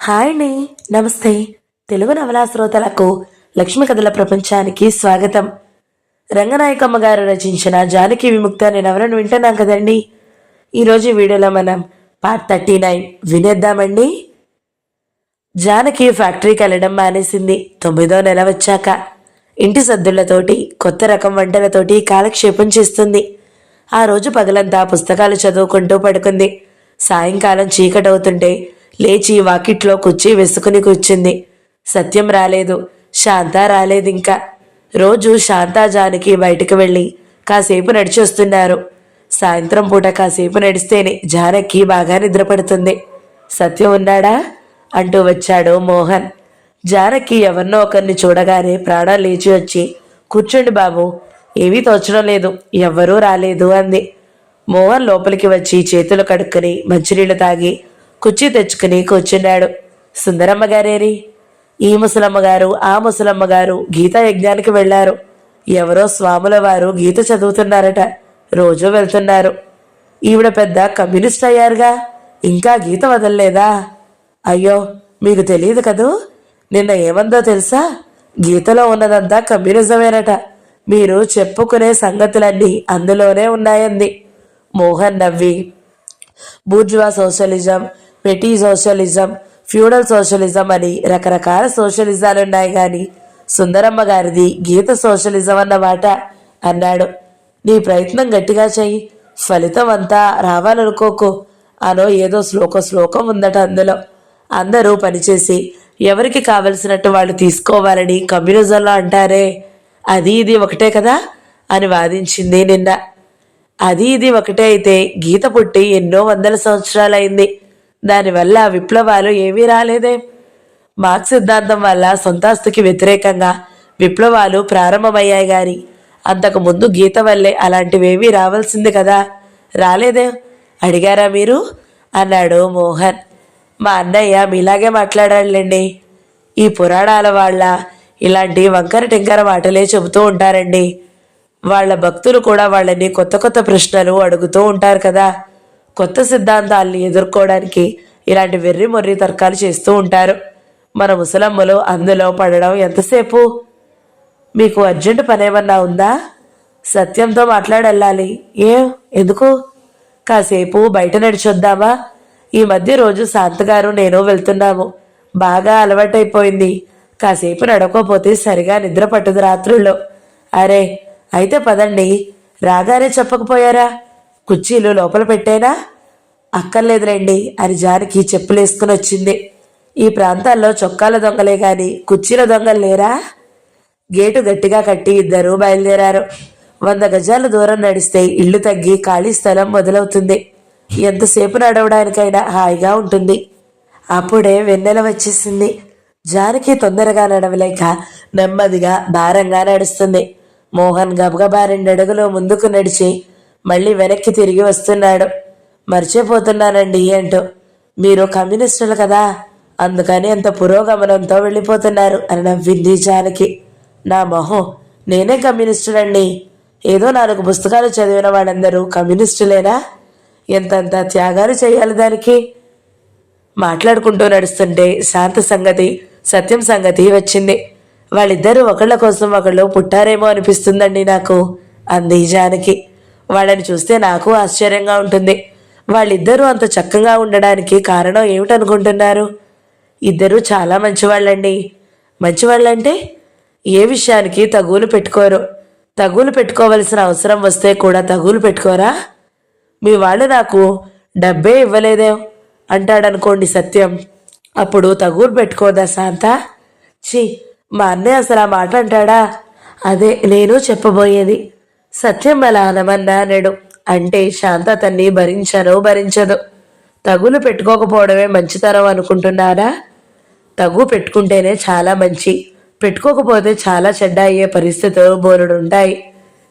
Hi అండి. నమస్తే. తెలుగు నవలా శ్రోతలకు లక్ష్మి కథల ప్రపంచానికి స్వాగతం. రంగనాయకమ్మ గారు రచించిన జానకి విముక్త అనే నవలను వింటున్నాం కదండి. ఈరోజు వీడియోలో మనం పార్ట్ 39 వినేద్దామండి. జానకి ఫ్యాక్టరీకి వెళ్ళడం మానేసింది. 9వ నెల వచ్చాక ఇంటి సద్దులతోటి కొత్త రకం వంటలతోటి కాలక్షేపం చేస్తుంది. ఆ రోజు పగలంతా పుస్తకాలు చదువుకుంటూ పడుకుంది. సాయంకాలం చీకటవుతుంటే లేచి వాకిట్లో కుర్చీ వేసుకుని కూర్చుంది. సత్యం రాలేదు, శాంత రాలేదింకా. రోజు శాంతా జానకి బయటకు వెళ్ళి కాసేపు నడిచి వస్తున్నారు. సాయంత్రం పూట కాసేపు నడిస్తేనే జానకి బాగా నిద్రపడుతుంది. సత్యం ఉన్నాడా అంటూ వచ్చాడు మోహన్. జానకి ఎవరినో ఒకరిని చూడగానే ప్రాణం లేచి వచ్చి, కూర్చోండి బాబు, ఏమీ తోచడం లేదు, ఎవ్వరూ రాలేదు అంది. మోహన్ లోపలికి వచ్చి చేతులు కడుక్కుని మంచినీళ్లు తాగి కుర్చీ తెచ్చుకుని కూర్చున్నాడు. సుందరమ్మ గారేరి? ఈ ముసలమ్మగారు ఆ ముసలమ్మగారు గీతా యజ్ఞానికి వెళ్లారు. ఎవరో స్వాముల వారు గీత చదువుతున్నారట, రోజూ వెళ్తున్నారు. ఈవిడ పెద్ద కమ్యూనిస్ట్ అయ్యారుగా, ఇంకా గీత వదలలేదా? అయ్యో, మీకు తెలియదు కదూ, నిన్న ఏమందో తెలుసా? గీతలో ఉన్నదంతా కమ్యూనిజమేనట. మీరు చెప్పుకునే సంగతులన్నీ అందులోనే ఉన్నాయంది. మోహన్ నవ్వి, bourgeois socialism, petty socialism, feudal socialism అని రకరకాల సోషలిజాలున్నాయి గాని సుందరమ్మ గారిది గీత సోషలిజం అన్నమాట అన్నాడు. నీ ప్రయత్నం గట్టిగా చెయ్యి, ఫలితం అంతా రావాలనుకోకు అనో ఏదో శ్లోకం ఉందట అందులో. అందరూ పనిచేసి ఎవరికి కావలసినట్టు వాళ్ళు తీసుకోవాలని కమ్యూనిజంలో అంటారే, అది ఇది ఒకటే కదా అని వాదించింది నిన్న. అది ఇది ఒకటే అయితే గీత పుట్టి ఎన్నో వందల సంవత్సరాలైంది. దానివల్ల విప్లవాలు ఏమీ రాలేదే. మార్క్స్ సిద్ధాంతం వల్ల సొంతాస్తికి వ్యతిరేకంగా విప్లవాలు ప్రారంభమయ్యాయి గాని అంతకుముందు గీత వల్లే అలాంటివేమీ రావాల్సింది కదా, రాలేదే. అడిగారా మీరు అన్నాడు మోహన్. మా అన్నయ్య మీలాగే మాట్లాడాడులేండి. ఈ పురాణాల వాళ్ళ ఇలాంటి వంకర టింకర మాటలే చెబుతూ ఉంటారండి. వాళ్ళ భక్తులు కూడా వాళ్ళని కొత్త కొత్త ప్రశ్నలు అడుగుతూ ఉంటారు కదా. కొత్త సిద్ధాంతాల్ని ఎదుర్కోవడానికి ఇలాంటి వెర్రి మొర్రి తర్కాలు చేస్తూ ఉంటారు. మన ముసలమ్మలు అందులో పడడం ఎంతసేపు? మీకు అర్జెంటు పనేమన్నా ఉందా? సత్యంతో మాట్లాడెళ్ళాలి. ఎందుకు? కాసేపు బయట నడిచొద్దామా? ఈ మధ్య రోజు శాంతగారు నేను వెళ్తున్నాము. బాగా అలవాటైపోయింది. కాసేపు నడవకపోతే సరిగా నిద్ర పట్టదు రాత్రుల్లో. అరే, అయితే పదండి. రాగానే చెప్పకపోయారా? కుర్చీలు లోపల పెట్టేనా? అక్కర్లేదులేండి అని జానకి చెప్పులేసుకుని వచ్చింది. ఈ ప్రాంతాల్లో చొక్కాల దొంగలే గాని కుర్చీల దొంగలు లేరా? గేటు గట్టిగా కట్టి ఇద్దరూ బయలుదేరారు. 100 గజాల దూరం నడిస్తే ఇల్లు తగ్గి ఖాళీ స్థలం మొదలవుతుంది. ఎంతసేపు నడవడానికైనా హాయిగా ఉంటుంది. అప్పుడే వెన్నెల వచ్చేసింది. జానకి తొందరగా నడవలేక నెమ్మదిగా భారంగా నడుస్తుంది. మోహన్ గబగబా 2 అడుగులు ముందుకు నడిచి మళ్ళీ వెనక్కి తిరిగి వస్తున్నాడు. మర్చిపోతున్నానండి అంటూ, మీరు కమ్యూనిస్టులు కదా, అందుకని అంత పురోగమనంతో వెళ్ళిపోతున్నారు అని నవ్వింది జానకి. నా మొహం, నేనే కమ్యూనిస్టులండి. ఏదో 4 పుస్తకాలు చదివిన వాళ్ళందరూ కమ్యూనిస్టులేనా? ఎంతంత త్యాగాలు చేయాలి దానికి. మాట్లాడుకుంటూ నడుస్తుంటే శాంత సంగతి, సత్యం సంగతి వచ్చింది. వాళ్ళిద్దరూ ఒకళ్ళ కోసం ఒకళ్ళు పుట్టారేమో అనిపిస్తుందండి నాకు అంది జానకి. వాళ్ళని చూస్తే నాకు ఆశ్చర్యంగా ఉంటుంది. వాళ్ళిద్దరూ అంత చక్కగా ఉండడానికి కారణం ఏమిటనుకుంటున్నారు? ఇద్దరూ చాలా మంచివాళ్ళండి. మంచివాళ్ళంటే ఏ విషయానికి తగులు పెట్టుకోరు. తగులు పెట్టుకోవలసిన అవసరం వస్తే కూడా తగులు పెట్టుకోరా? మీ వాళ్ళు నాకు డబ్బే ఇవ్వలేదే అంటాడనుకోండి సత్యం, అప్పుడు తగులు పెట్టుకోదా శాంత? ఛీ, మా అన్నయ్య అసలు ఆ మాట అంటాడా? అదే నేను చెప్పబోయేది. సత్యం అలా అనమన్నా అనడు. అంటే శాంత అతన్ని భరించదు. తగులు పెట్టుకోకపోవడమే మంచితనం అనుకుంటున్నారా? తగు పెట్టుకుంటేనే చాలా మంచి, పెట్టుకోకపోతే చాలా చెడ్డ అయ్యే పరిస్థితులు బోలెడుంటాయి.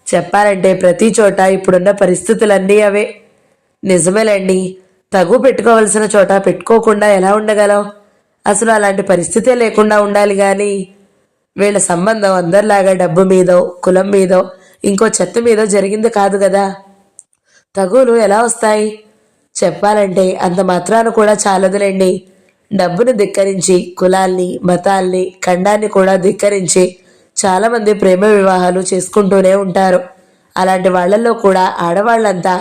చెప్పాలంటే ప్రతి చోట ఇప్పుడున్న పరిస్థితులన్నీ అవే. నిజమేలేండి, తగు పెట్టుకోవలసిన చోట పెట్టుకోకుండా ఎలా ఉండగలం? అసలు అలాంటి పరిస్థితే లేకుండా ఉండాలి గాని వీళ్ళ సంబంధం అందరిలాగా డబ్బు మీదో కులం మీదో ఇంకో చెత్త మీదో జరిగింది కాదు కదా. తగులు ఎలా వస్తాయి? చెప్పాలంటే అంత మాత్రాన కూడా చాలదులేండి. డబ్బుని ధిక్కరించి కులాల్ని మతాల్ని ఖండాన్ని కూడా ధిక్కరించి చాలామంది ప్రేమ వివాహాలు చేసుకుంటూనే ఉంటారు. అలాంటి వాళ్ళల్లో కూడా ఆడవాళ్ళంతా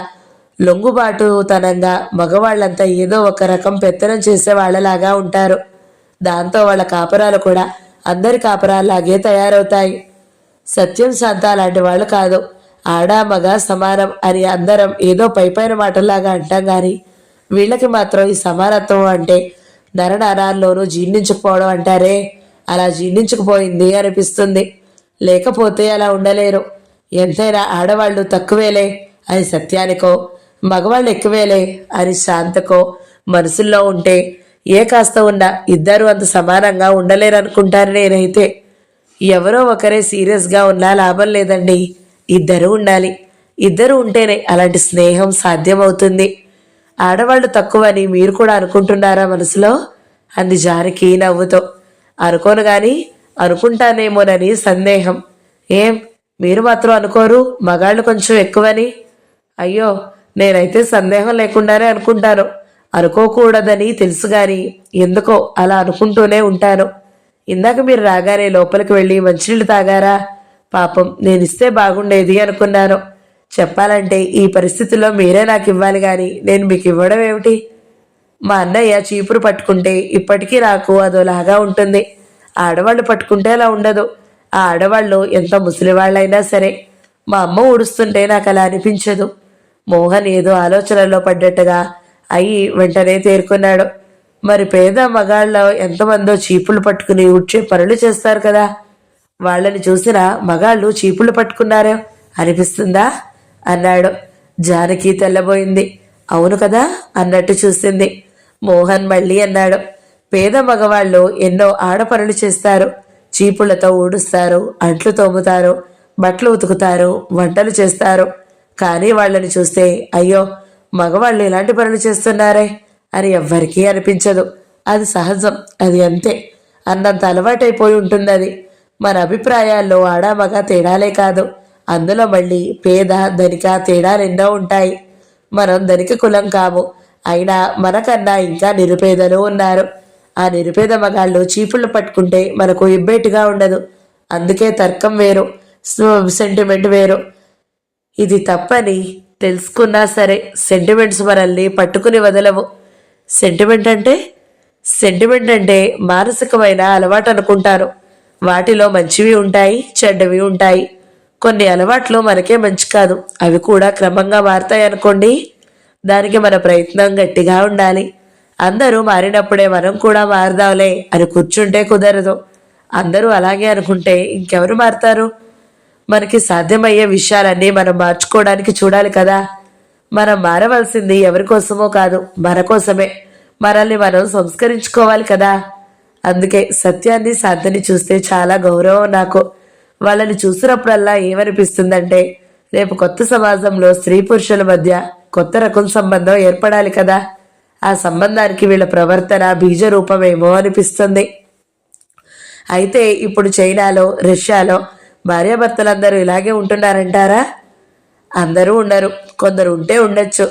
లొంగుబాటుతనంగా, మగవాళ్ళంతా ఏదో ఒక రకం పెత్తనం చేసే వాళ్ళలాగా ఉంటారు. దాంతో వాళ్ళ కాపురాలు కూడా అందరి కాపురాల్లాగే తయారవుతాయి. సత్యం శాంత లాంటి వాళ్ళు కాదు. ఆడ మగ సమానం అని అందరం ఏదో పైపైన మాటల్లాగా అంటాం కానీ వీళ్ళకి మాత్రం ఈ సమానత్వం అంటే నరనరాల్లోనూ జీర్ణించుకుపోవడం అంటారే, అలా జీర్ణించుకుపోయింది అనిపిస్తుంది. లేకపోతే అలా ఉండలేరు. ఎంతైనా ఆడవాళ్ళు తక్కువేలే అని సత్యానికో, మగవాళ్ళు ఎక్కువేలే అని శాంతకో మనసుల్లో ఉంటే ఏ కాస్త ఉన్నా ఇద్దరు అంత సమానంగా ఉండలేరనుకుంటారు. నేనైతే ఎవరో ఒకరే సీరియస్గా ఉన్నా లాభం లేదండి, ఇద్దరు ఉండాలి. ఇద్దరు ఉంటేనే అలాంటి స్నేహం సాధ్యమవుతుంది. ఆడవాళ్ళు తక్కువని మీరు కూడా అనుకుంటున్నారా మనసులో? అంది జానకి నవ్వుతో. అనుకోను గాని అనుకుంటానేమోనని సందేహం. ఏం మీరు మాత్రం అనుకోరు మగాళ్ళు కొంచెం ఎక్కువని? అయ్యో, నేనైతే సందేహం లేకుండానే అనుకుంటాను. అనుకోకూడదని తెలుసు గాని ఎందుకో అలా అనుకుంటూనే ఉంటాను. ఇందాక మీరు రాగానే లోపలికి వెళ్ళి మంచినీళ్ళు తాగారా? పాపం నేనిస్తే బాగుండేది అనుకున్నాను. చెప్పాలంటే ఈ పరిస్థితుల్లో మీరే నాకు ఇవ్వాలి కానీ నేను మీకు ఇవ్వడం ఏమిటి? మా అన్నయ్య చీపురు పట్టుకుంటే ఇప్పటికీ నాకు అదోలాగా ఉంటుంది. ఆడవాళ్ళు పట్టుకుంటే అలా ఉండదు. ఆ ఆడవాళ్ళు ఎంత ముసలివాళ్ళైనా సరే మా అమ్మ ఊడుస్తుంటే నాకు అలా అనిపించదు. మోహన్ ఏదో ఆలోచనలో పడ్డట్టుగా అయి వెంటనే తేరుకున్నాడు. మరి పేద మగాళ్ళ ఎంతమందో చీపులు పట్టుకుని ఊడ్చే పనులు చేస్తారు కదా, వాళ్ళని చూసిన మగాళ్ళు చీపులు పట్టుకున్నారో అనిపిస్తుందా అన్నాడు. జానకి తెల్లబోయింది. అవును కదా అన్నట్టు చూసింది. మోహన్ మళ్ళీ అన్నాడు, పేద మగవాళ్ళు ఎన్నో ఆడపనులు చేస్తారు. చీపుళ్లతో ఊడుస్తారు, అంట్లు తోముతారు, బట్టలు ఉతుకుతారు, వంటలు చేస్తారు. కానీ వాళ్ళని చూస్తే అయ్యో మగవాళ్ళు ఇలాంటి పనులు చేస్తున్నారే అని ఎవ్వరికీ అనిపించదు. అది సహజం, అది అంతే అన్నంత అలవాటైపోయి ఉంటుంది అది. మన అభిప్రాయాల్లో ఆడా మగ తేడాలే కాదు, అందులో మళ్ళీ పేద ధనిక తేడాలెన్నో ఉంటాయి. మనం ధనిక కులం కాము, అయినా మనకన్నా ఇంకా నిరుపేదలు ఉన్నారు. ఆ నిరుపేద మగాళ్ళు చీపుళ్ళు పట్టుకుంటే మనకు ఇబ్బేటుగా ఉండదు. అందుకే తర్కం వేరు, సెంటిమెంట్ వేరు. ఇది తప్పని తెలుసుకున్నా సరే సెంటిమెంట్స్ మనల్ని పట్టుకుని వదలవు. సెంటిమెంట్ అంటే మానసికమైన అలవాటు అనుకుంటారు. వాటిలో మంచివి ఉంటాయి, చెడ్డవి ఉంటాయి. కొన్ని అలవాట్లు మనకే మంచి కాదు, అవి కూడా క్రమంగా మారుతాయి అనుకోండి. దానికి మన ప్రయత్నం గట్టిగా ఉండాలి. అందరూ మారినప్పుడే మనం కూడా మారదాంలే అని కూర్చుంటే కుదరదు. అందరూ అలాగే అనుకుంటే ఇంకెవరు మారుతారు? మనకి సాధ్యమయ్యే విషయాలన్నీ మనం మార్చుకోవడానికి చూడాలి కదా. మనం మారవలసింది ఎవరి కోసమో కాదు, మన కోసమే. మనల్ని మనం సంస్కరించుకోవాలి కదా. అందుకే సత్యాన్ని శాంతిని చూస్తే చాలా గౌరవం నాకు. వాళ్ళని చూసినప్పుడల్లా ఏమనిపిస్తుందంటే రేపు కొత్త సమాజంలో స్త్రీ పురుషుల మధ్య కొత్త రకం సంబంధం ఏర్పడాలి కదా. ఆ సంబంధానికి వీళ్ళ ప్రవర్తన బీజ రూపమేమో అనిపిస్తుంది. అయితే ఇప్పుడు చైనాలో, రష్యాలో భార్యాభర్తలందరూ ఇలాగే ఉంటున్నారంటారా? అందరూ ఉండరు, కొందరు ఉంటే ఉండొచ్చు.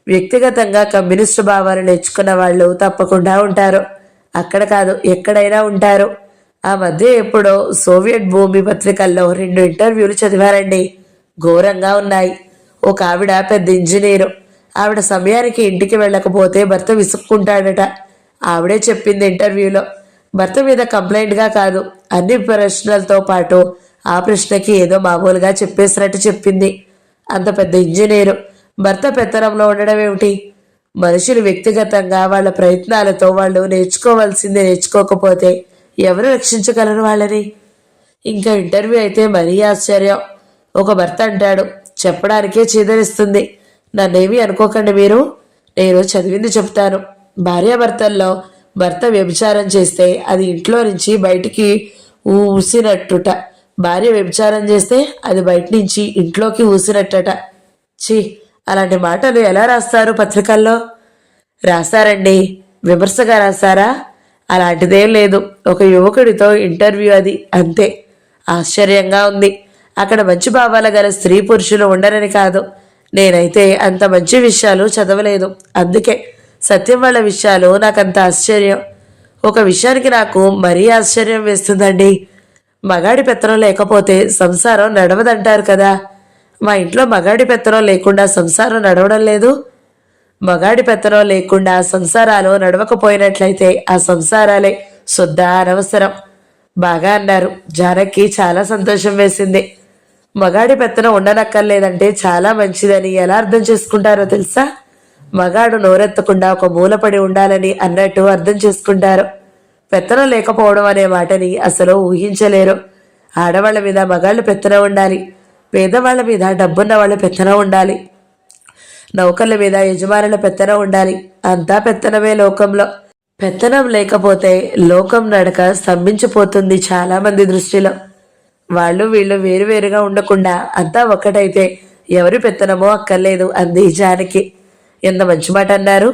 వ్యక్తిగతంగా కమ్యూనిస్టు భావాలు నేర్చుకున్న వాళ్ళు తప్పకుండా ఉంటారు. అక్కడ కాదు, ఎక్కడైనా ఉంటారు. ఆ మధ్య ఎప్పుడో సోవియట్ భూమి పత్రికల్లో 2 ఇంటర్వ్యూలు చదివారండి. ఘోరంగా ఉన్నాయి. ఒక ఆవిడ పెద్ద ఇంజనీరు. ఆవిడ సమయానికి ఇంటికి వెళ్ళకపోతే భర్త విసుక్కుంటాడట. ఆవిడే చెప్పింది ఇంటర్వ్యూలో. భర్త మీద కంప్లైంట్గా కాదు, అన్ని ప్రశ్నలతో పాటు ఆ ప్రశ్నకి ఏదో మామూలుగా చెప్పేసినట్టు చెప్పింది. అంత పెద్ద ఇంజనీరు భర్త పెత్తనంలో ఉండడం ఏమిటి? మనుషులు వ్యక్తిగతంగా వాళ్ళ ప్రయత్నాలతో వాళ్ళు నేర్చుకోవాల్సింది నేర్చుకోకపోతే ఎవరు రక్షించగలరు వాళ్ళని? ఇంకా ఇంటర్వ్యూ అయితే మరీ ఆశ్చర్యం. ఒక భర్త అంటాడు, చెప్పడానికే చీదరిస్తుంది. నన్నేమీ అనుకోకండి మీరు, నేను చదివింది చెప్తాను. భార్యాభర్తల్లో భర్త వ్యభిచారం చేస్తే అది ఇంట్లో నుంచి బయటికి ఊసినట్టుట, భార్య వ్యభిచారం చేస్తే అది బయట నుంచి ఇంట్లోకి ఊసినట్టట. ఛీ, అలాంటి మాటలు ఎలా రాస్తారు పత్రికల్లో? రాశారండి, విమర్శగా రాశారా? అలాంటిదేం లేదు. ఒక యువకుడితో ఇంటర్వ్యూ, అది అంతే. ఆశ్చర్యంగా ఉంది. అక్కడ మంచి భావాల గల స్త్రీ పురుషులు ఉండరని కాదు, నేనైతే అంత మంచి విషయాలు చదవలేదు. అందుకే సత్యం వాళ్ళ విషయాలు నాకంత ఆశ్చర్యం. ఒక విషయానికి నాకు మరీ ఆశ్చర్యం వేస్తుందండి. మగాడి పెత్తనం లేకపోతే సంసారం నడవదంటారు కదా. మా ఇంట్లో మగాడి పెత్తనం లేకుండా సంసారం నడవడం లేదు. మగాడి పెత్తనం లేకుండా సంసారాలు నడవకపోయినట్లయితే ఆ సంసారాలే శుద్ధ అనవసరం. బాగా అన్నారు. జానకి చాలా సంతోషం వేసింది. మగాడి పెత్తనం ఉండనక్కర్లేదంటే చాలా మంచిదని ఎలా అర్థం చేసుకుంటారో తెలుసా? మగాడు నోరెత్తకుండా ఒక మూలపడి ఉండాలని అన్నట్టు అర్థం చేసుకుంటారు. పెత్తనం లేకపోవడం అనే మాటని అసలు ఊహించలేరు. ఆడవాళ్ల మీద మగాళ్ళు పెత్తనం ఉండాలి, పేదవాళ్ల మీద డబ్బున్న వాళ్ళ పెత్తనం ఉండాలి, నౌకర్ల మీద యజమానుల పెత్తనం ఉండాలి. అంతా పెత్తనమే లోకంలో. పెత్తనం లేకపోతే లోకం నడక స్తంభించిపోతుంది చాలా మంది దృష్టిలో. వాళ్ళు వీళ్ళు వేరువేరుగా ఉండకుండా అంతా ఒక్కటైతే ఎవరి పెత్తనమో అక్కర్లేదు అంది జానకి. ఎంత మంచి మాట అన్నారు.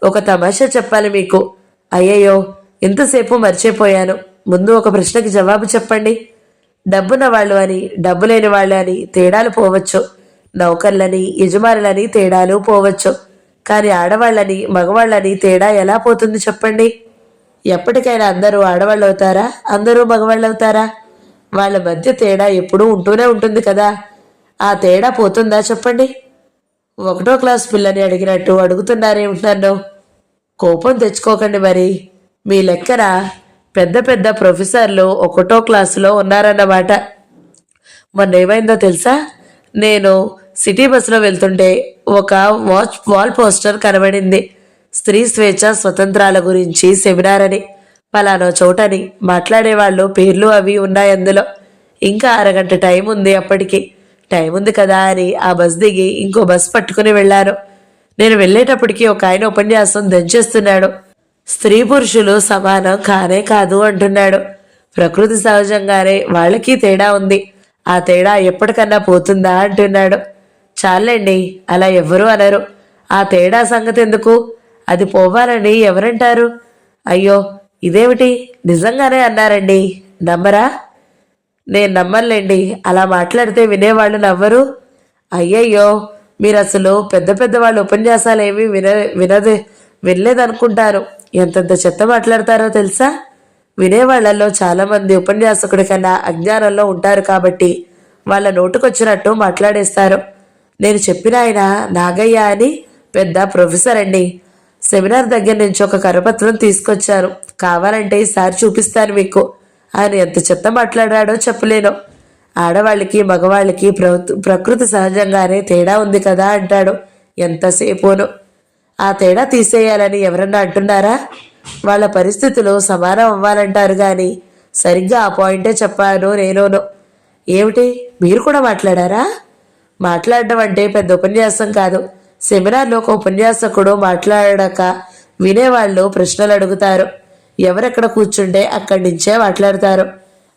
ఒక తమాషా చెప్పాలి మీకు. అయ్యయ్యో, ఇంతసేపు మర్చిపోయాను. ముందు ఒక ప్రశ్నకి జవాబు చెప్పండి. డబ్బున్న వాళ్ళు అని డబ్బు లేని వాళ్ళు అని తేడాలు పోవచ్చు, నౌకర్లని యజమానులని తేడాలు పోవచ్చు, కానీ ఆడవాళ్ళని మగవాళ్ళని తేడా ఎలా పోతుంది చెప్పండి? ఎప్పటికైనా అందరూ ఆడవాళ్ళు అవుతారా? అందరూ మగవాళ్ళు అవుతారా? వాళ్ళ మధ్య తేడా ఎప్పుడూ ఉంటూనే ఉంటుంది కదా. ఆ తేడా పోతుందా చెప్పండి? 1వ క్లాస్ పిల్లని అడిగినట్టు అడుగుతున్నారేమిటన్నాను. కోపం తెచ్చుకోకండి. మరి మీ లెక్కన పెద్ద పెద్ద ప్రొఫెసర్లు 1వ క్లాసులో ఉన్నారన్నమాట. మొన్న ఏమైందో తెలుసా? నేను సిటీ బస్సులో వెళ్తుంటే ఒక వాల్ పోస్టర్ కనబడింది. స్త్రీ స్వేచ్ఛ స్వతంత్రాల గురించి సెమినార్ అని. పలానా చోటని మాట్లాడేవాళ్ళు పేర్లు అవి ఉన్నాయి అందులో. ఇంకా అరగంట టైం ఉంది. అప్పటికి టైం ఉంది కదా అని ఆ బస్ దిగి ఇంకో బస్ పట్టుకుని వెళ్ళాను. నేను వెళ్ళేటప్పటికి ఒక ఆయన ఉపన్యాసం దంచేస్తున్నాడు. స్త్రీ పురుషులు సమానం కానే కాదు అంటున్నాడు. ప్రకృతి సహజంగానే వాళ్ళకి తేడా ఉంది, ఆ తేడా ఎప్పటికన్నా పోతుందా అంటున్నాడు. చాలండి, అలా ఎవ్వరూ అనరు. ఆ తేడా సంగతి ఎందుకు, అది పోవాలని ఎవరంటారు? అయ్యో, ఇదేమిటి నిజంగానే అన్నారండి, నమ్మరా? నేను నమ్మలేండి. అలా మాట్లాడితే వినేవాళ్ళు నవ్వరు. అయ్యయ్యో, మీరు అసలు పెద్ద పెద్ద వాళ్ళ ఉపన్యాసాలు ఏమీ వినలేదనుకుంటారు. ఎంతంత చెత్త మాట్లాడతారో తెలుసా? వినేవాళ్లలో చాలామంది ఉపన్యాసకుడి కన్నా అజ్ఞానంలో ఉంటారు కాబట్టి వాళ్ళ నోటుకొచ్చినట్టు మాట్లాడేస్తారు. నేను చెప్పిన ఆయన నాగయ్య అని పెద్ద ప్రొఫెసర్ అండి. సెమినార్ దగ్గర నుంచి ఒక కరపత్రం తీసుకొచ్చాను, కావాలంటే ఈసారి చూపిస్తాను మీకు. ఆయన ఎంత చెత్త మాట్లాడాడో చెప్పలేను. ఆడవాళ్ళకి మగవాళ్ళకి ప్రకృతి సహజంగానే తేడా ఉంది కదా అంటాడు ఎంతసేపును. ఆ తేడా తీసేయాలని ఎవరన్నా అంటున్నారా? వాళ్ళ పరిస్థితులు సమానం అవ్వాలంటారు కానీ సరిగ్గా ఆ పాయింటే చెప్పాను నేనును. ఏమిటి, మీరు కూడా మాట్లాడారా? మాట్లాడడం అంటే పెద్ద ఉపన్యాసం కాదు. సెమినార్లో ఒక ఉపన్యాసకుడు మాట్లాడాక వినేవాళ్ళు ప్రశ్నలు అడుగుతారు. ఎవరెక్కడ కూర్చుంటే అక్కడి నుంచే మాట్లాడతారు.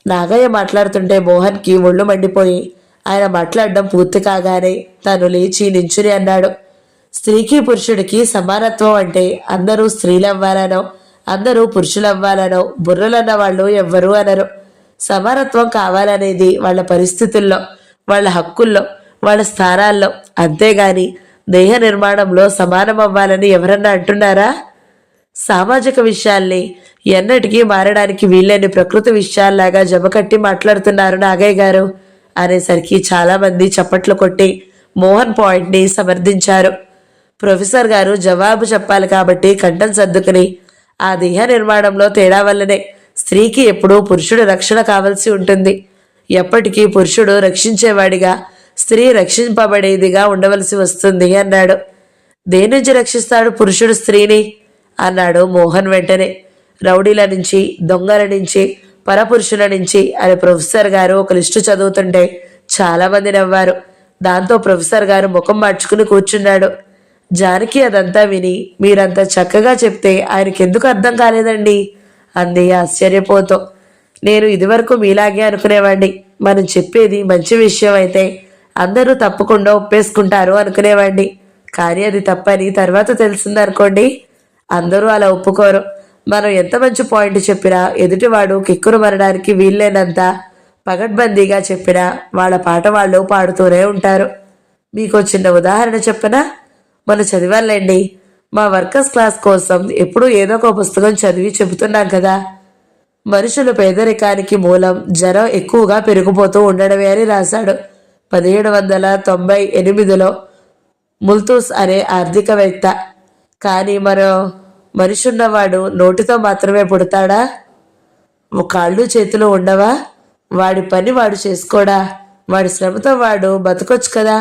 నాగయ్య మాట్లాడుతుంటే మోహన్కి ఒళ్ళు మండిపోయి ఆయన మాట్లాడడం పూర్తి కాగానే తను లేచి నించుని అన్నాడు, స్త్రీకి పురుషుడికి సమానత్వం అంటే అందరూ స్త్రీలవ్వాలనో అందరూ పురుషులవ్వాలనో బుర్రలన్న వాళ్ళు ఎవ్వరూ అనరు. సమానత్వం కావాలనేది వాళ్ళ పరిస్థితుల్లో, వాళ్ళ హక్కుల్లో, వాళ్ళ స్థానాల్లో, అంతేగాని దేహ నిర్మాణంలో సమానం అవ్వాలని ఎవరన్నా అంటున్నారా? సామాజిక విషయాల్ని ఎన్నటికీ మారడానికి వీళ్ళని ప్రకృతి విషయాల్లాగా జమకట్టి మాట్లాడుతున్నారు నాగయ్య గారు అనేసరికి చాలామంది చప్పట్లు కొట్టి మోహన్ పాయింట్ని సమర్థించారు. ప్రొఫెసర్ గారు జవాబు చెప్పాలి కాబట్టి కంఠం సర్దుకుని, ఆ దేహ నిర్మాణంలో తేడా వల్లనే స్త్రీకి ఎప్పుడూ పురుషుడు రక్షణ కావలసి ఉంటుంది. ఎప్పటికీ పురుషుడు రక్షించేవాడిగా, స్త్రీ రక్షింపబడేదిగా ఉండవలసి వస్తుంది అన్నాడు. దేని నుంచి రక్షిస్తాడు పురుషుడు స్త్రీని అన్నాడు మోహన్ వెంటనే. రౌడీల నుంచి, దొంగల నుంచి, పరపురుషుల నుంచి అని ప్రొఫెసర్ గారు ఒక లిస్టు చదువుతుంటే చాలామంది నవ్వారు. దాంతో ప్రొఫెసర్ గారు ముఖం మార్చుకుని కూర్చున్నాడు. జానకి అదంతా విని, మీరంతా చక్కగా చెప్తే ఆయనకెందుకు అర్థం కాలేదండి అంది ఆశ్చర్యపోతూ. నేను ఇదివరకు మీలాగే అనుకునేవాడిని. మనం చెప్పేది మంచి విషయం అయితే అందరూ తప్పకుండా ఒప్పేసుకుంటారు అనుకునేవాడిని. కానీ అది తప్పని తర్వాత తెలిసిందనుకోండి. అందరూ అలా ఒప్పుకోరు. మనం ఎంత మంచి పాయింట్ చెప్పినా ఎదుటివాడు కిక్కురు మరడానికి వీల్లేనంత పగడ్బందీగా చెప్పినా వాళ్ళ పాట వాళ్ళు పాడుతూనే ఉంటారు. మీకు చిన్న ఉదాహరణ చెప్పనా? మనం చదివాలండి, మా వర్కర్స్ క్లాస్ కోసం ఎప్పుడూ ఏదో ఒక పుస్తకం చదివి చెబుతున్నాం కదా. మనుషులు పేదరికానికి మూలం జనం ఎక్కువగా పెరిగిపోతూ ఉండడమే అని రాశాడు. 1798లో ముల్తూస్ అనే ఆర్థికవేత్త. కానీ మరో మనిషున్నవాడు నోటితో మాత్రమే పుడతాడా? కాళ్ళు చేతులు ఉండవా? వాడి పని వాడు చేసుకోడా? వాడి శ్రమతో వాడు బతకొచ్చు కదా.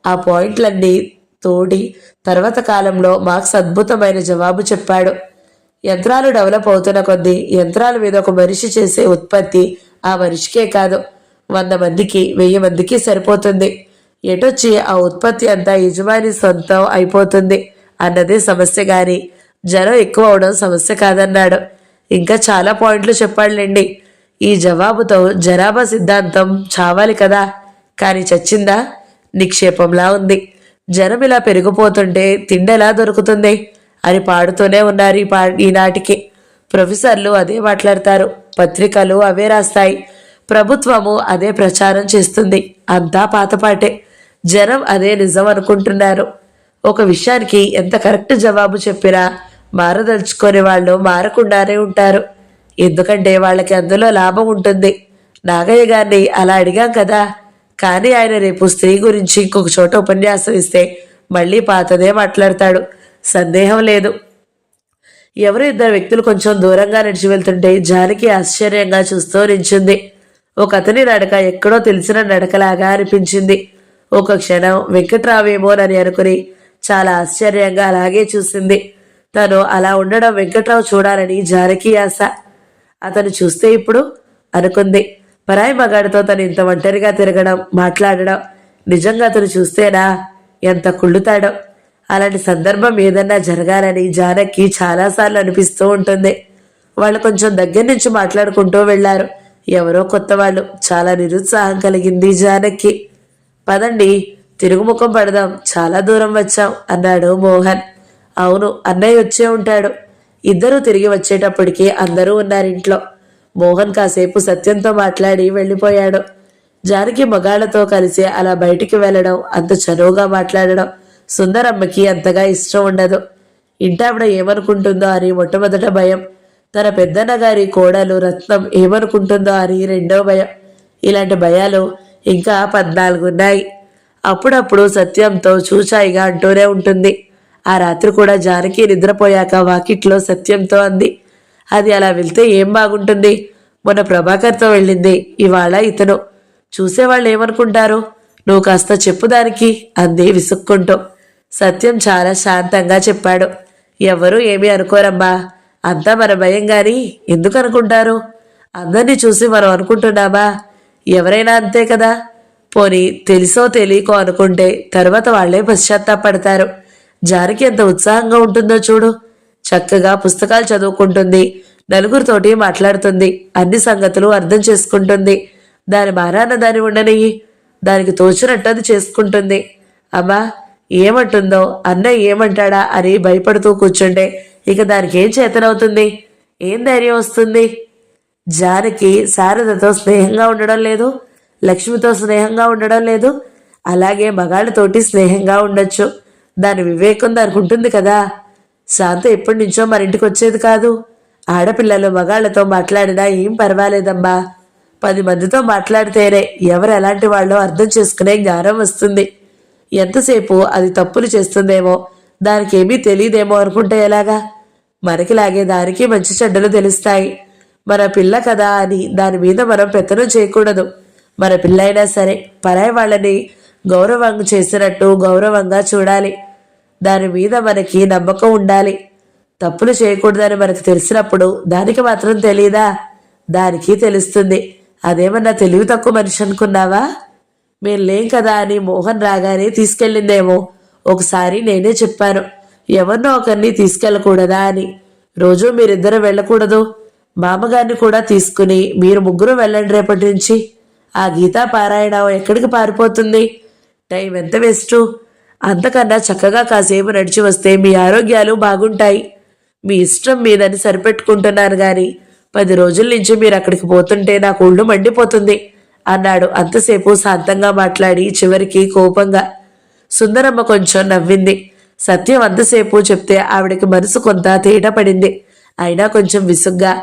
ఆ పాయింట్లన్నీ తోడి తర్వాత కాలంలో మార్క్స్ అద్భుతమైన జవాబు చెప్పాడు. యంత్రాలు డెవలప్ అవుతున్న కొద్దీ యంత్రాల మీద ఒక మనిషి చేసే ఉత్పత్తి ఆ మనిషికే కాదు, 100 మందికి 1000 మందికి సరిపోతుంది. ఎటొచ్చి ఆ ఉత్పత్తి అంతా యజమాని సొంతం అయిపోతుంది అన్నదే సమస్య, గాని జనం ఎక్కువ అవడం సమస్య కాదన్నాడు. ఇంకా చాలా పాయింట్లు చెప్పాడులేండి. ఈ జవాబుతో జనాభా సిద్ధాంతం చావాలి కదా, కానీ చచ్చిందా? నిక్షేపంలా ఉంది. జనం ఇలా పెరిగిపోతుంటే తిండెలా దొరుకుతుంది అని పాడుతూనే ఉన్నారు ఈనాటికి. ప్రొఫెసర్లు అదే మాట్లాడతారు, పత్రికలు అవే రాస్తాయి, ప్రభుత్వము అదే ప్రచారం చేస్తుంది. అంతా పాతపాటే. జనం అదే నిజం అనుకుంటున్నారు. ఒక విషయానికి ఎంత కరెక్ట్ జవాబు చెప్పినా మారదలుచుకొని వాళ్ళు మారకుండానే ఉంటారు. ఎందుకంటే వాళ్ళకి అందులో లాభం ఉంటుంది. నాగయ్య గారిని అలా అడిగాం కదా, కానీ ఆయన రేపు స్త్రీ గురించి ఇంకొక చోట ఉపన్యాసం ఇస్తే మళ్ళీ పాతదే మాట్లాడతాడు, సందేహం లేదు. ఎవరో 2 వ్యక్తులు కొంచెం దూరంగా నడిచి వెళ్తుంటే జానకి ఆశ్చర్యంగా చూస్తూ నించుంది. ఒక అతని నడక ఎక్కడో తెలిసిన నడకలాగా అనిపించింది. ఒక క్షణం వెంకట్రావేమోనని అనుకుని చాలా ఆశ్చర్యంగా అలాగే చూసింది. తను అలా ఉండడం వెంకట్రావు చూడాలని జానకి ఆశ. అతను చూస్తే ఇప్పుడు అనుకుంది, పరాయి మగాడితో తను ఇంత ఒంటరిగా తిరగడం, మాట్లాడడం నిజంగా అతను చూస్తేనా ఎంత కుళ్ళుతాడో. అలాంటి సందర్భం ఏదన్నా జరగాలని జానకి చాలాసార్లు అనిపిస్తూ ఉంటుంది. వాళ్ళు కొంచెం దగ్గర నుంచి మాట్లాడుకుంటూ వెళ్లారు. ఎవరో కొత్త వాళ్ళు. చాలా నిరుత్సాహం కలిగింది జానకి. పదండి, తిరుగుముఖం పడదాం, చాలా దూరం వచ్చాం అన్నాడు మోహన్. అవును, అన్నయ్య వచ్చే ఉంటాడు. ఇద్దరూ తిరిగి వచ్చేటప్పటికి అందరూ ఉన్నారింట్లో. మోహన్ కాసేపు సత్యంతో మాట్లాడి వెళ్ళిపోయాడు. జానకి మగాళ్లతో కలిసి అలా బయటికి వెళ్ళడం, అంత చనువుగా మాట్లాడడం సుందరమ్మకి అంతగా ఇష్టం ఉండదు. ఇంటావిడ ఏమనుకుంటుందో అని మొట్టమొదట భయం. తన పెద్దన్న గారి కోడలు రత్నం ఏమనుకుంటుందో అని రెండో భయం. ఇలాంటి భయాలు ఇంకా 14 ఉన్నాయి. అప్పుడప్పుడు సత్యంతో చూచాయిగా అంటూనే ఉంటుంది. ఆ రాత్రి కూడా జానకి నిద్రపోయాక వాకిట్లో సత్యంతో అంది, అది అలా వెళ్తే ఏం బాగుంటుంది? మొన్న ప్రభాకర్తో వెళ్ళింది, ఇవాళ ఇతను. చూసేవాళ్ళు ఏమనుకుంటారు? నువ్వు కాస్త చెప్పు దానికి అంది విసుక్కుంటూ. సత్యం చాలా శాంతంగా చెప్పాడు, ఎవరూ ఏమీ అనుకోరమ్మా, అంతా మన భయం గాని ఎందుకు అనుకుంటారు? అందరినీ చూసి మనం అనుకుంటున్నామా? ఎవరైనా అంతే కదా. పోనీ తెలిసో తెలియకో అనుకుంటే తర్వాత వాళ్లే పశ్చాత్తాపడతారు. జానకి ఎంత ఉత్సాహంగా ఉంటుందో చూడు. చక్కగా పుస్తకాలు చదువుకుంటుంది, నలుగురితోటి మాట్లాడుతుంది, అన్ని సంగతులు అర్థం చేసుకుంటుంది. దాని మారాన దాని ఉండనియ్యి, దానికి తోచినట్టు అది చేసుకుంటుంది. అమ్మా ఏమంటుందో, అన్నయ్య ఏమంటాడా అని భయపడుతూ కూర్చుంటే ఇక దానికి ఏం చేతనవుతుంది? ఏం ధైర్యం వస్తుంది? జానకి శారదతో స్నేహంగా ఉండడం లేదు, లక్ష్మితో స్నేహంగా ఉండడం లేదు. అలాగే మగాళ్ళతోటి స్నేహంగా ఉండొచ్చు. దాని వివేకం దానికి ఉంటుంది కదా. శాంత ఎప్పటి నుంచో మన ఇంటికి వచ్చేది కాదు. ఆడపిల్లలు మగాళ్లతో మాట్లాడినా ఏం పర్వాలేదమ్మా. 10 మందితో మాట్లాడితేనే ఎవరు ఎలాంటి వాళ్ళో అర్థం చేసుకునే జ్ఞానం వస్తుంది. ఎంతసేపు అది తప్పులు చేస్తుందేమో, దానికి ఏమీ తెలియదేమో అనుకుంటే ఎలాగా? మనకిలాగే దానికి మంచి చెడ్డలు తెలుస్తాయి. మన పిల్ల కదా అని దాని మీద మనం పెత్తనం చేయకూడదు. మన పిల్ల అయినా సరే పరాయి వాళ్ళని గౌరవంగా చేసినట్టు గౌరవంగా చూడాలి. దాని మీద మనకి నమ్మకం ఉండాలి. తప్పులు చేయకూడదని మనకు తెలిసినప్పుడు దానికి మాత్రం తెలీదా? దానికి తెలుస్తుంది. అదేమన్నా తెలివి తక్కువ మనిషి అనుకున్నావా? మేం లేం కదా అని మోహన్ రాగానే తీసుకెళ్ళిందేమో. ఒకసారి నేనే చెప్పాను, ఎవరినో ఒకరిని తీసుకెళ్ళకూడదా అని. రోజు మీరిద్దరు వెళ్ళకూడదు, మామగారిని కూడా తీసుకుని మీరు ముగ్గురు వెళ్ళండి రేపటి నుంచి. ఆ గీతా పారాయణ ఎక్కడికి పారిపోతుంది? టైం ఎంత వేస్టు. అంతకన్నా చక్కగా కాసేపు నడిచి వస్తే మీ ఆరోగ్యాలు బాగుంటాయి. మీ ఇష్టం మీదని సరిపెట్టుకుంటున్నాను గాని 10 రోజుల నుంచి మీరు అక్కడికి పోతుంటే నాకు ఒళ్ళు మండిపోతుంది అన్నాడు. అంతసేపు శాంతంగా మాట్లాడి చివరికి కోపంగా. సుందరమ్మ కొంచెం నవ్వింది. సత్యం అంతసేపు చెప్తే ఆవిడకి మనసు కొంత తేట పడింది. అయినా కొంచెం విసుగ్గా,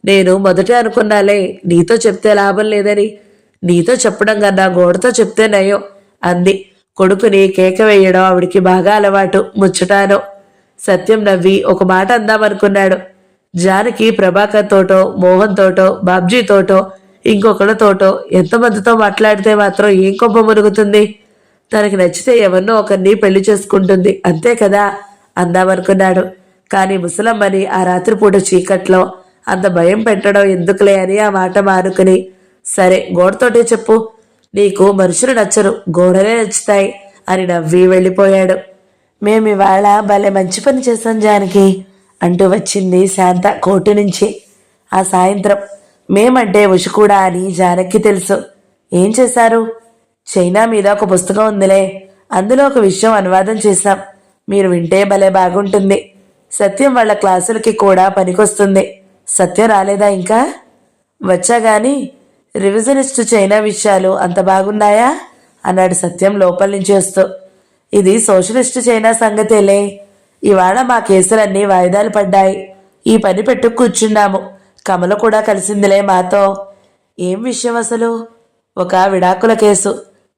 నేను మొదటే అనుకున్నాలే నీతో చెప్తే లాభం లేదని. నీతో చెప్పడం కన్నా గోడతో చెప్తే నయం అంది. కొడుకుని కేక వేయడం ఆవిడికి బాగా అలవాటు, ముచ్చటాను. సత్యం నవ్వి ఒక మాట అందామనుకున్నాడు. జానకి ప్రభాకర్ తోటో, మోహన్ తోటో, బాబ్జీతోటో, ఇంకొకళ్ళతోటో ఎంతమందితో మాట్లాడితే మాత్రం ఏం కొంప మురుగుతుంది? తనకి నచ్చితే ఎవరినో ఒకరిని పెళ్లి చేసుకుంటుంది, అంతే కదా అందామనుకున్నాడు. కానీ ముసలమ్మని ఆ రాత్రిపూట చీకట్లో అంత భయం పెట్టడం ఎందుకులే అని ఆ మాట మానుకుని, సరే గోడతోటే చెప్పు, నీకు మనుషులు నచ్చరు, గోడలే నచ్చుతాయి అని నవ్వి వెళ్ళిపోయాడు. మేమివాళ భలే మంచి పని చేశాం జానకి అంటూ వచ్చింది శాంత కోర్టు నుంచి. ఆ సాయంత్రం మేమంటే ఉష కూడా అని జానకి తెలుసు. ఏం చేశారు? చైనా మీద ఒక పుస్తకం ఉందిలే, అందులో ఒక విషయం అనువాదం చేశాం. మీరు వింటే భలే బాగుంటుంది. సత్యం వాళ్ళ క్లాసులకి కూడా పనికొస్తుంది. సత్యం రాలేదా ఇంకా? వచ్చా గాని రివిజనిస్ట్ చైనా విషయాలు అంత బాగున్నాయా అన్నాడు సత్యం లోపల నుంచి వస్తూ. ఇది సోషలిస్టు చైనా సంగతేలే. ఇవాళ మా కేసులన్నీ వాయిదాలు పడ్డాయి. ఈ పని పెట్టు కూర్చున్నాము. కమల కూడా కలిసిందిలే మాతో. ఏం విషయం అసలు? ఒక విడాకుల కేసు.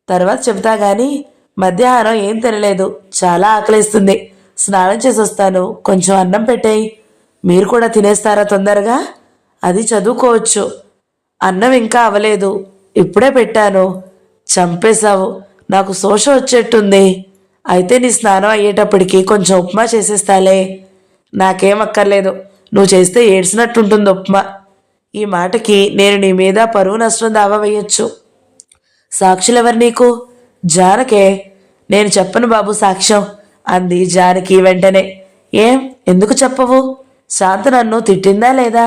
తర్వాత చెబుతా గాని మధ్యాహ్నం ఏం తినలేదు, చాలా ఆకలిస్తుంది. స్నానం చేసి వస్తాను, కొంచెం అన్నం పెట్టేయి. మీరు కూడా తినేస్తారా తొందరగా? అది చదువుకోవచ్చు. అన్నం ఇంకా అవలేదు, ఇప్పుడే పెట్టాను. చంపేశావు, నాకు శోష వచ్చేట్టుంది. అయితే నీ స్నానం అయ్యేటప్పటికి కొంచెం ఉప్మా చేసేస్తాలే. నాకేం అక్కర్లేదు, నువ్వు చేస్తే ఏడ్చినట్టుంటుంది ఉప్మా. ఈ మాటకి నేను నీ మీద పరువు నష్టం దావా వేయొచ్చు. సాక్షులెవరు నీకు? జానకే. నేను చెప్పను బాబు సాక్ష్యం అంది జానకి వెంటనే. ఏం, ఎందుకు చెప్పవు? శాంత నన్ను తిట్టిందా లేదా?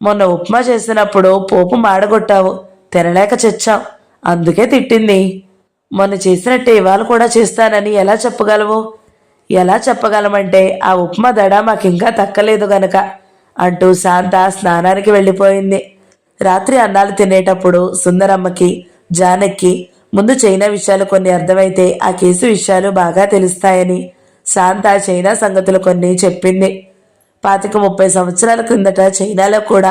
మొన్న ఉప్మా చేసినప్పుడు పోపు మాడగొట్టావు, తినలేక చచ్చాం, అందుకే తిట్టింది. మొన్న చేసినట్టే ఇవాళ కూడా చేస్తానని ఎలా చెప్పగలవు? ఎలా చెప్పగలమంటే ఆ ఉప్మా దడ మాకింకా తక్కలేదు గనక అంటూ శాంత స్నానానికి వెళ్ళిపోయింది. రాత్రి అన్నాలు తినేటప్పుడు సుందరమ్మకి, జానకి ముందు చైనా విషయాలు కొన్ని అర్థమైతే ఆ కేసు విషయాలు బాగా తెలుస్తాయని శాంత చైనా సంగతులు కొన్ని చెప్పింది. 25-30 సంవత్సరాల క్రిందట చైనాలో కూడా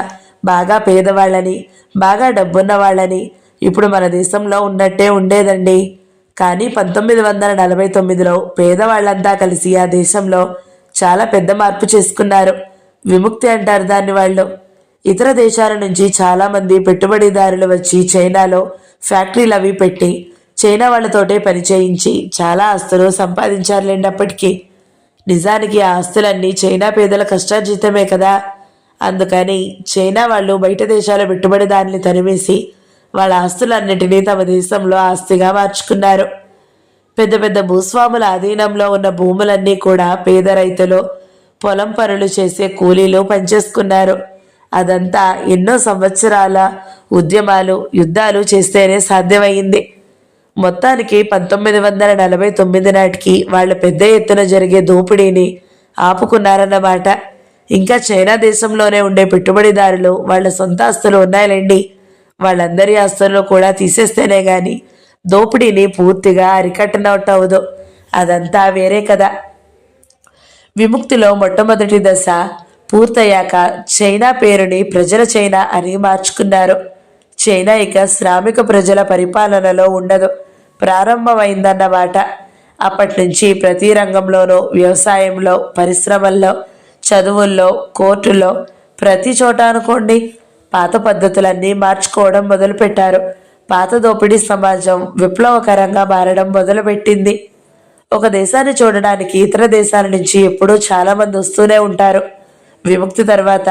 బాగా పేదవాళ్ళని, బాగా డబ్బున్న వాళ్ళని ఇప్పుడు మన దేశంలో ఉన్నట్టే ఉండేదండి. కానీ 1949లో పేదవాళ్ళంతా కలిసి ఆ దేశంలో చాలా పెద్ద మార్పు చేసుకున్నారు. విముక్తి అంటారు దాన్ని వాళ్ళు. ఇతర దేశాల నుంచి చాలామంది పెట్టుబడిదారులు వచ్చి చైనాలో ఫ్యాక్టరీలు అవి పెట్టి చైనా వాళ్ళతోటే పని చేయించి చాలా ఆస్తులు సంపాదించారులేండి. అప్పటికీ నిజానికి ఆ ఆస్తులన్నీ చైనా పేదల కష్టార్జితమే కదా. అందుకని చైనా వాళ్ళు బయట దేశాల పెట్టుబడిదారుల్ని తరిమేసి వాళ్ళ ఆస్తులన్నిటినీ తమ దేశంలో ఆస్తిగా మార్చుకున్నారు. పెద్ద పెద్ద భూస్వాముల అధీనంలో ఉన్న భూములన్నీ కూడా పేద రైతులు, పొలం పనులు చేసే కూలీలు పనిచేసుకున్నారు. అదంతా ఎన్నో సంవత్సరాల ఉద్యమాలు, యుద్ధాలు చేస్తేనే సాధ్యమైంది. మొత్తానికి 1949 నాటికి వాళ్ళ పెద్ద ఎత్తున జరిగే దోపిడీని ఆపుకున్నారన్నమాట. ఇంకా చైనా దేశంలోనే ఉండే పెట్టుబడిదారులు వాళ్ళ సొంత ఆస్తులు ఉన్నాయిలేండి, వాళ్ళందరి ఆస్తులను కూడా తీసేస్తేనే గాని దోపిడీని పూర్తిగా అరికట్టనట్టు అవదు. అదంతా వేరే కదా. విముక్తిలో మొట్టమొదటి దశ పూర్తయ్యాక చైనా పేరుని ప్రజల చైనా అని మార్చుకున్నారు. చైనా ఇక శ్రామిక ప్రజల పరిపాలనలో ఉండదు, ప్రారంభమైందన్నమాట. అప్పటి నుంచి ప్రతి రంగంలోనూ, వ్యవసాయంలో, పరిశ్రమల్లో, చదువుల్లో, కోర్టుల్లో, ప్రతి చోట అనుకోండి పాత పద్ధతులన్నీ మార్చుకోవడం మొదలుపెట్టారు. పాత దోపిడీ సమాజం విప్లవకరంగా మారడం మొదలుపెట్టింది. ఒక దేశాన్ని చూడడానికి ఇతర దేశాల నుంచి ఎప్పుడూ చాలామంది వస్తూనే ఉంటారు. విముక్తి తర్వాత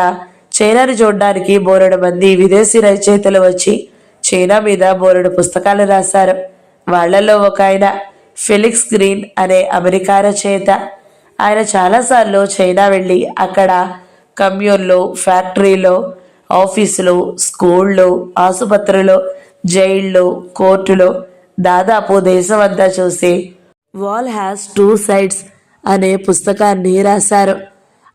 చైనాని చూడడానికి బోలెడు మంది విదేశీ రచయితలు వచ్చి చైనా మీద బోలెడు పుస్తకాలు రాశారు. వాళ్లలో ఒక ఆయన ఫెలిక్స్ గ్రీన్ అనే అమెరికా రచయిత. ఆయన చాలాసార్లు చైనా వెళ్ళి అక్కడ కమ్యూన్లు, ఫ్యాక్టరీలు, ఆఫీసులు, స్కూళ్ళు, ఆసుపత్రులు, జైళ్ళు, కోర్టులు దాదాపు దేశమంతా చూసి వాల్ హ్యాస్ 2 sides అనే పుస్తకాన్ని రాశారు.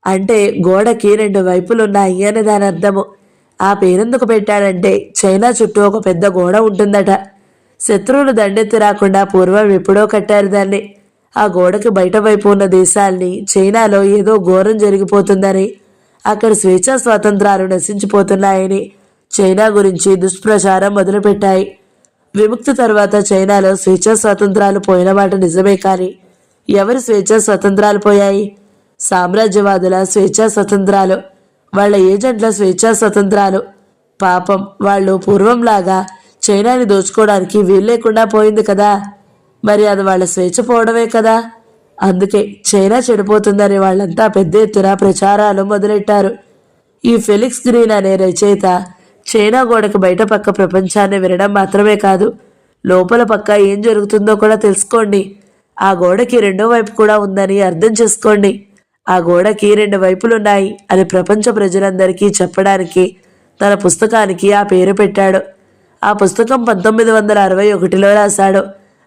అంటే గోడకి 2 వైపులున్నాయి అని దాని అర్థము. ఆ పేరెందుకు పెట్టాడంటే చైనా చుట్టూ ఒక పెద్ద గోడ ఉంటుందట. శత్రువులు దండెత్తి రాకుండా పూర్వం ఎప్పుడో కట్టారు దాన్ని. ఆ గోడకి బయట వైపు ఉన్న దేశాల్ని చైనాలో ఏదో ఘోరం జరిగిపోతుందని, అక్కడ స్వేచ్ఛా స్వాతంత్రాలు నశించిపోతున్నాయని చైనా గురించి దుష్ప్రచారం మొదలుపెట్టాయి. విముక్తి తర్వాత చైనాలో స్వేచ్ఛా స్వాతంత్రాలు పోయిన మాట నిజమే, కానీ ఎవరి స్వేచ్ఛా స్వతంత్రాలు పోయాయి? సామ్రాజ్యవాదుల స్వేచ్ఛా స్వతంత్రాలు, వాళ్ళ ఏజెంట్ల స్వేచ్ఛా స్వతంత్రాలు. పాపం వాళ్ళు పూర్వంలాగా చైనాని దోచుకోవడానికి వీలు లేకుండా పోయింది కదా. మరి అది వాళ్ళ స్వేచ్ఛ పోవడమే కదా. అందుకే చైనా చెడిపోతుందని వాళ్ళంతా పెద్ద ఎత్తున ప్రచారాలు మొదలెట్టారు. ఈ ఫెలిక్స్ గ్రీన్ అనే రచయిత చైనా గోడకు బయట పక్క ప్రపంచాన్ని వినడం మాత్రమే కాదు, లోపల పక్క ఏం జరుగుతుందో కూడా తెలుసుకోండి. ఆ గోడకి రెండో వైపు కూడా ఉందని అర్థం చేసుకోండి. ఆ గోడకి రెండు వైపులున్నాయి అని ప్రపంచ ప్రజలందరికీ చెప్పడానికి తన పుస్తకానికి ఆ పేరు పెట్టాడు. ఆ పుస్తకం 1961లో రాశాడు.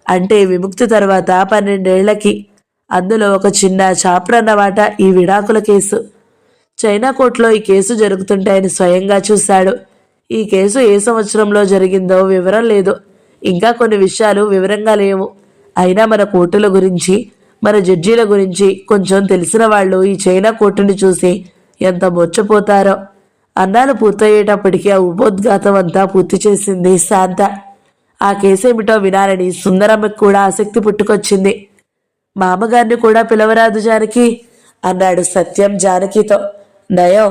అంటే విముక్తి తర్వాత 12 ఏళ్లకి. అందులో ఒక చిన్న చాప్టర్ అన్నమాట ఈ విడాకుల కేసు. చైనా కోర్టులో ఈ కేసు జరుగుతుంటే ఆయన స్వయంగా చూశాడు. ఈ కేసు ఏ సంవత్సరంలో జరిగిందో వివరం లేదు. ఇంకా కొన్ని విషయాలు వివరంగా లేవు. అయినా మన కోర్టుల గురించి, మన జడ్జీల గురించి కొంచెం తెలిసిన వాళ్ళు ఈ చైనా కోర్టుని చూసి ఎంత మొచ్చపోతారో. అన్నాలు పూర్తయ్యేటప్పటికీ ఆ ఉపోద్ఘాతం అంతా పూర్తి చేసింది శాంత. ఆ కేసేమిటో వినాలని సుందరమ్మకి కూడా ఆసక్తి పుట్టుకొచ్చింది. మామగారిని కూడా పిలవరాదు జానకి అన్నాడు సత్యం జానకితో. నయం,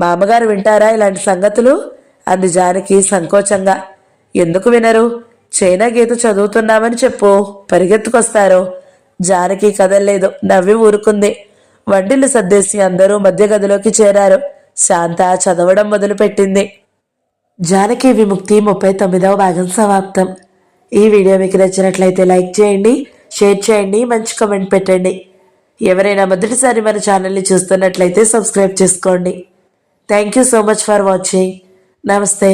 మామగారు వింటారా ఇలాంటి సంగతులు అంది జానకి సంకోచంగా. ఎందుకు వినరు? చైనా గీత చదువుతున్నామని చెప్పు, పరిగెత్తుకొస్తారు. జానకి కదల్లేదు, నవ్వి ఊరుకుంది. వంటిల్లు సర్దేసి అందరూ మధ్య గదిలోకి చేరారు. శాంత చదవడం మొదలుపెట్టింది. జానకి విముక్తి 39వ భాగం సమాప్తం. ఈ వీడియో మీకు నచ్చినట్లయితే లైక్ చేయండి, షేర్ చేయండి, మంచి కామెంట్ పెట్టండి. ఎవరైనా మొదటిసారి మన ఛానల్ని చూస్తున్నట్లయితే సబ్స్క్రైబ్ చేసుకోండి. Thank you so much for watching. నమస్తే.